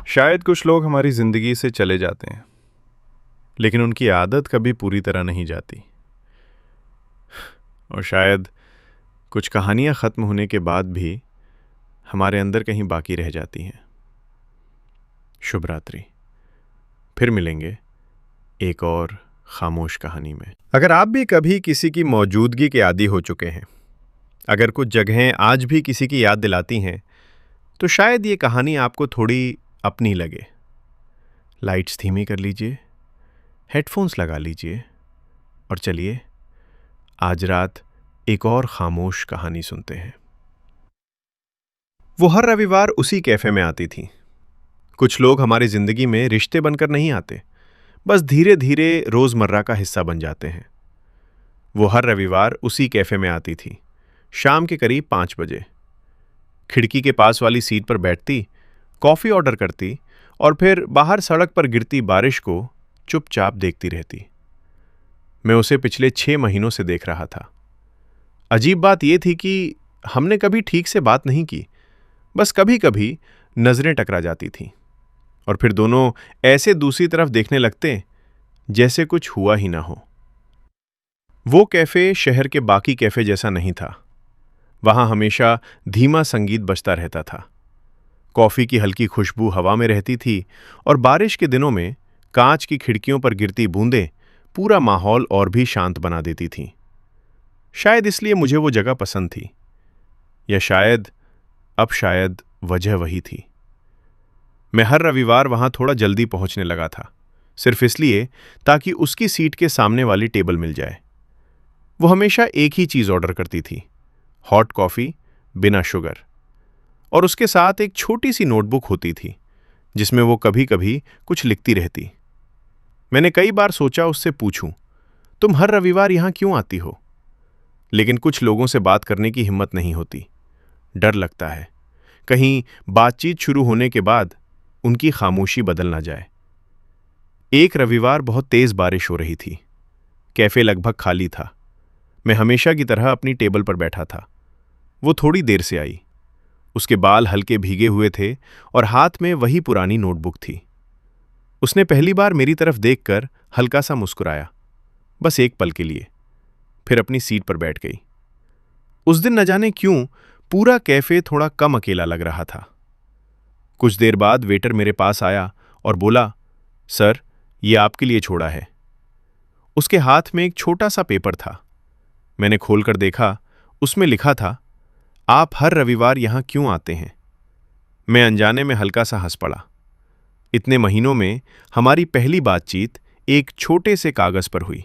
शायद कुछ लोग हमारी ज़िंदगी से चले जाते हैं, लेकिन उनकी आदत कभी पूरी तरह नहीं जाती। और शायद कुछ कहानियाँ ख़त्म होने के बाद भी हमारे अंदर कहीं बाकी रह जाती हैं। शुभ रात्रि। फिर मिलेंगे एक और खामोश कहानी में। अगर आप भी कभी किसी की मौजूदगी के आदी हो चुके हैं, अगर कुछ जगहें आज भी किसी की याद दिलाती हैं, तो शायद ये कहानी आपको थोड़ी अपनी लगे। लाइट्स धीमी कर लीजिए, हेडफोन्स लगा लीजिए और चलिए आज रात एक और खामोश कहानी सुनते हैं। वो हर रविवार उसी कैफे में आती थी। कुछ लोग हमारी जिंदगी में रिश्ते बनकर नहीं आते, बस धीरे धीरे रोजमर्रा का हिस्सा बन जाते हैं। वो हर रविवार उसी कैफे में आती थी, शाम के करीब 5 बजे। खिड़की के पास वाली सीट पर बैठती, कॉफी ऑर्डर करती और फिर बाहर सड़क पर गिरती बारिश को चुपचाप देखती रहती। मैं उसे पिछले 6 महीनों से देख रहा था। अजीब बात यह थी कि हमने कभी ठीक से बात नहीं की, बस कभी कभी नजरें टकरा जाती थीं और फिर दोनों ऐसे दूसरी तरफ देखने लगते जैसे कुछ हुआ ही ना हो। वो कैफे शहर के बाकी कैफे जैसा नहीं था। वहां हमेशा धीमा संगीत बजता रहता था, कॉफी की हल्की खुशबू हवा में रहती थी और बारिश के दिनों में कांच की खिड़कियों पर गिरती बूंदें पूरा माहौल और भी शांत बना देती थीं। शायद इसलिए मुझे वो जगह पसंद थी, या शायद वजह वही थी। मैं हर रविवार वहां थोड़ा जल्दी पहुंचने लगा था, सिर्फ इसलिए ताकि उसकी सीट के सामने वाली टेबल मिल जाए। वो हमेशा एक ही चीज ऑर्डर करती थी, हॉट कॉफी बिना शुगर, और उसके साथ एक छोटी सी नोटबुक होती थी जिसमें वो कभी कभी कुछ लिखती रहती। मैंने कई बार सोचा उससे पूछूं, तुम हर रविवार यहां क्यों आती हो? लेकिन कुछ लोगों से बात करने की हिम्मत नहीं होती। डर लगता है कहीं बातचीत शुरू होने के बाद उनकी खामोशी बदल ना जाए। एक रविवार बहुत तेज बारिश हो रही थी। कैफे लगभग खाली था। मैं हमेशा की तरह अपनी टेबल पर बैठा था। वो थोड़ी देर से आई। उसके बाल हल्के भीगे हुए थे और हाथ में वही पुरानी नोटबुक थी। उसने पहली बार मेरी तरफ देखकर हल्का सा मुस्कुराया, बस एक पल के लिए, फिर अपनी सीट पर बैठ गई। उस दिन न जाने क्यों पूरा कैफे थोड़ा कम अकेला लग रहा था। कुछ देर बाद वेटर मेरे पास आया और बोला, सर, ये आपके लिए छोड़ा है। उसके हाथ में एक छोटा सा पेपर था। मैंने खोलकर देखा, उसमें लिखा था, आप हर रविवार यहां क्यों आते हैं? मैं अनजाने में हल्का सा हंस पड़ा। इतने महीनों में हमारी पहली बातचीत एक छोटे से कागज पर हुई।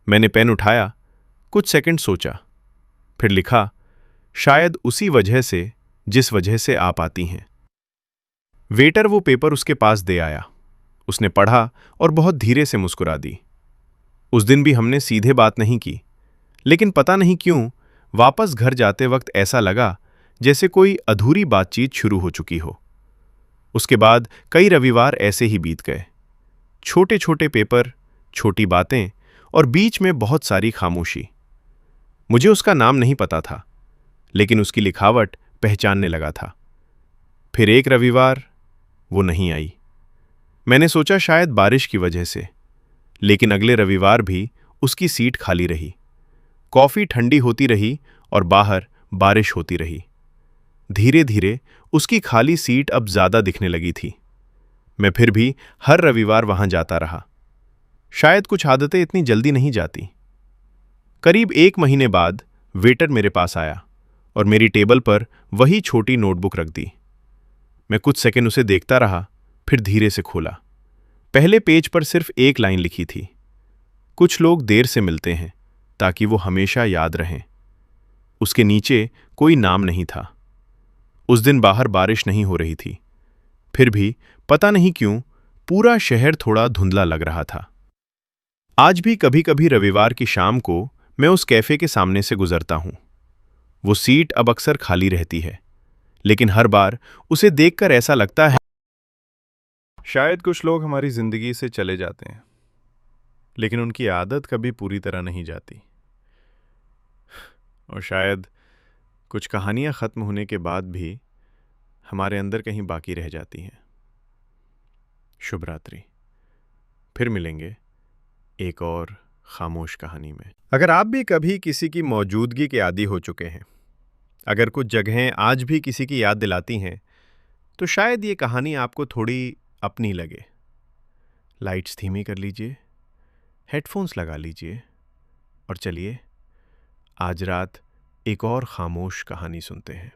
मैंने पेन उठाया, कुछ सेकंड सोचा, फिर लिखा, शायद उसी वजह से जिस वजह से आप आती हैं। वेटर वो पेपर उसके पास दे आया। उसने पढ़ा और बहुत धीरे से मुस्कुरा दी। उस दिन भी हमने सीधे बात नहीं की, लेकिन पता नहीं क्यों वापस घर जाते वक्त ऐसा लगा जैसे कोई अधूरी बातचीत शुरू हो चुकी हो। उसके बाद कई रविवार ऐसे ही बीत गए। छोटे छोटे पेपर, छोटी बातें और बीच में बहुत सारी खामोशी। मुझे उसका नाम नहीं पता था, लेकिन उसकी लिखावट पहचानने लगा था। फिर एक रविवार वो नहीं आई। मैंने सोचा शायद बारिश की वजह से, लेकिन अगले रविवार भी उसकी सीट खाली रही। कॉफी ठंडी होती रही और बाहर बारिश होती रही। धीरे धीरे उसकी खाली सीट अब ज्यादा दिखने लगी थी। मैं फिर भी हर रविवार वहां जाता रहा। शायद कुछ आदतें इतनी जल्दी नहीं जाती। करीब 1 महीने बाद वेटर मेरे पास आया और मेरी टेबल पर वही छोटी नोटबुक रख दी। मैं कुछ सेकंड उसे देखता रहा, फिर धीरे से खोला। पहले पेज पर सिर्फ एक लाइन लिखी थी, कुछ लोग देर से मिलते हैं ताकि वो हमेशा याद रहें। उसके नीचे कोई नाम नहीं था। उस दिन बाहर बारिश नहीं हो रही थी, फिर भी पता नहीं क्यों पूरा शहर थोड़ा धुंधला लग रहा था। आज भी कभी कभी रविवार की शाम को मैं उस कैफे के सामने से गुजरता हूं। वो सीट अब अक्सर खाली रहती है, लेकिन हर बार उसे देखकर ऐसा लगता है शायद कुछ लोग हमारी जिंदगी से चले जाते हैं, लेकिन उनकी आदत कभी पूरी तरह नहीं जाती। और शायद कुछ कहानियां खत्म होने के बाद भी हमारे अंदर कहीं बाकी रह जाती हैं। शुभ रात्रि। फिर मिलेंगे एक और खामोश कहानी में। अगर आप भी कभी किसी की मौजूदगी के आदी हो चुके हैं, अगर कुछ जगहें आज भी किसी की याद दिलाती हैं, तो शायद ये कहानी आपको थोड़ी अपनी लगे। लाइट्स धीमी कर लीजिए, हेडफोन्स लगा लीजिए और चलिए आज रात एक और खामोश कहानी सुनते हैं।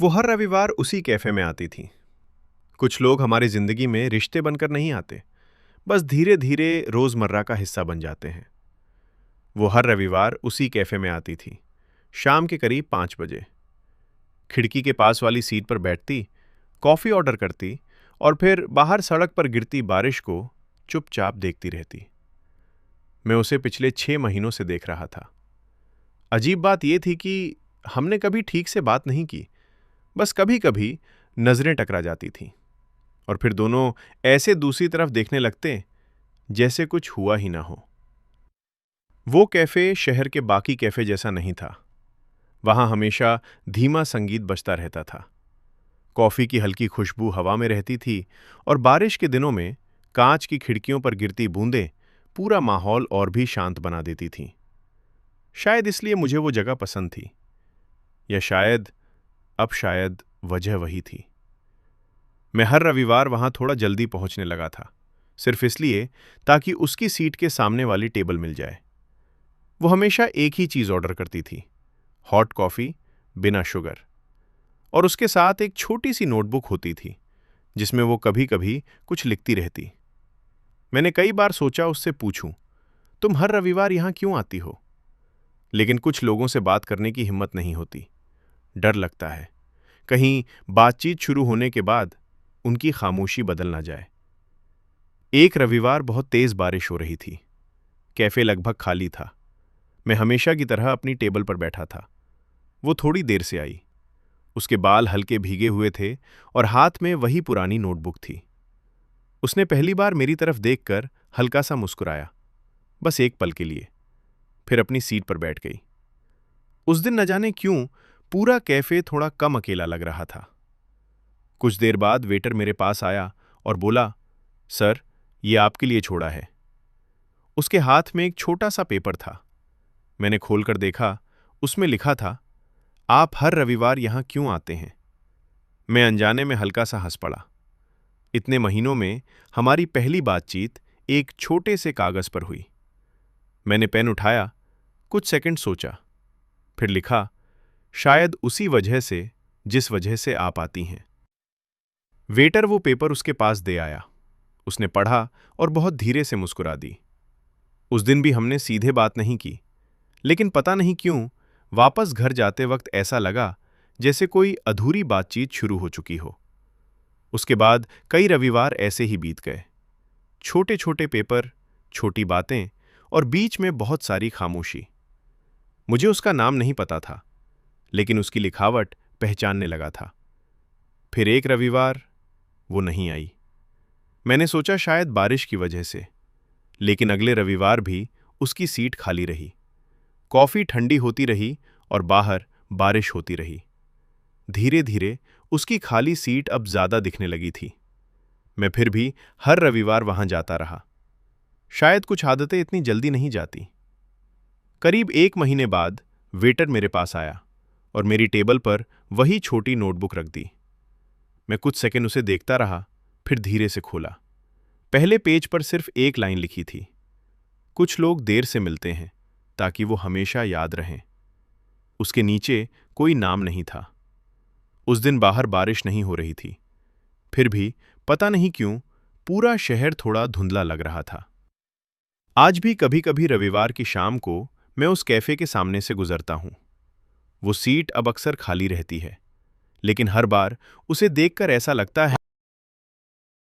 वो हर रविवार उसी कैफे में आती थी। कुछ लोग हमारी जिंदगी में रिश्ते बनकर नहीं आते, बस धीरे धीरे रोजमर्रा का हिस्सा बन जाते हैं। वो हर रविवार उसी कैफे में आती थी, शाम के करीब 5 बजे। खिड़की के पास वाली सीट पर बैठती, कॉफी ऑर्डर करती और फिर बाहर सड़क पर गिरती बारिश को चुपचाप देखती रहती। मैं उसे पिछले 6 महीनों से देख रहा था। अजीब बात यह थी कि हमने कभी ठीक से बात नहीं की, बस कभी कभी नजरें टकरा जाती थीं और फिर दोनों ऐसे दूसरी तरफ देखने लगते जैसे कुछ हुआ ही ना हो। वो कैफे शहर के बाकी कैफे जैसा नहीं था। वहां हमेशा धीमा संगीत बजता रहता था, कॉफी की हल्की खुशबू हवा में रहती थी और बारिश के दिनों में कांच की खिड़कियों पर गिरती बूंदें पूरा माहौल और भी शांत बना देती थीं। शायद इसलिए मुझे वो जगह पसंद थी, या शायद वजह वही थी। मैं हर रविवार वहां थोड़ा जल्दी पहुंचने लगा था, सिर्फ इसलिए ताकि उसकी सीट के सामने वाली टेबल मिल जाए। वो हमेशा एक ही चीज ऑर्डर करती थी, हॉट कॉफी बिना शुगर, और उसके साथ एक छोटी सी नोटबुक होती थी जिसमें वो कभी कभी कुछ लिखती रहती। मैंने कई बार सोचा उससे पूछूं, तुम हर रविवार यहां क्यों आती हो? लेकिन कुछ लोगों से बात करने की हिम्मत नहीं होती। डर लगता है कहीं बातचीत शुरू होने के बाद उनकी खामोशी बदल ना जाए। एक रविवार बहुत तेज बारिश हो रही थी। कैफे लगभग खाली था। मैं हमेशा की तरह अपनी टेबल पर बैठा था। वो थोड़ी देर से आई। उसके बाल हल्के भीगे हुए थे और हाथ में वही पुरानी नोटबुक थी। उसने पहली बार मेरी तरफ देखकर हल्का सा मुस्कुराया, बस एक पल के लिए, फिर अपनी सीट पर बैठ गई। उस दिन न जाने क्यों पूरा कैफे थोड़ा कम अकेला लग रहा था। कुछ देर बाद वेटर मेरे पास आया और बोला, सर, ये आपके लिए छोड़ा है। उसके हाथ में एक छोटा सा पेपर था। मैंने खोलकर देखा, उसमें लिखा था, आप हर रविवार यहां क्यों आते हैं? मैं अनजाने में हल्का सा हंस पड़ा। इतने महीनों में हमारी पहली बातचीत एक छोटे से कागज पर हुई। मैंने पेन उठाया, कुछ सेकंड सोचा, फिर लिखा, शायद उसी वजह से जिस वजह से आप आती हैं। वेटर वो पेपर उसके पास दे आया। उसने पढ़ा और बहुत धीरे से मुस्कुरा दी। उस दिन भी हमने सीधे बात नहीं की, लेकिन पता नहीं क्यों वापस घर जाते वक्त ऐसा लगा जैसे कोई अधूरी बातचीत शुरू हो चुकी हो। उसके बाद कई रविवार ऐसे ही बीत गए। छोटे छोटे पेपर, छोटी बातें और बीच में बहुत सारी खामोशी। मुझे उसका नाम नहीं पता था, लेकिन उसकी लिखावट पहचानने लगा था। फिर एक रविवार वो नहीं आई। मैंने सोचा शायद बारिश की वजह से, लेकिन अगले रविवार भी उसकी सीट खाली रही। कॉफी ठंडी होती रही और बाहर बारिश होती रही। धीरे धीरे उसकी खाली सीट अब ज्यादा दिखने लगी थी। मैं फिर भी हर रविवार वहां जाता रहा। शायद कुछ आदतें इतनी जल्दी नहीं जाती। करीब 1 महीने बाद वेटर मेरे पास आया और मेरी टेबल पर वही छोटी नोटबुक रख दी। मैं कुछ सेकंड उसे देखता रहा, फिर धीरे से खोला। पहले पेज पर सिर्फ एक लाइन लिखी थी, कुछ लोग देर से मिलते हैं ताकि वो हमेशा याद रहें। उसके नीचे कोई नाम नहीं था। उस दिन बाहर बारिश नहीं हो रही थी, फिर भी पता नहीं क्यों पूरा शहर थोड़ा धुंधला लग रहा था। आज भी कभी कभी रविवार की शाम को मैं उस कैफे के सामने से गुजरता हूं। वो सीट अब अक्सर खाली रहती है, लेकिन हर बार उसे देखकर ऐसा लगता है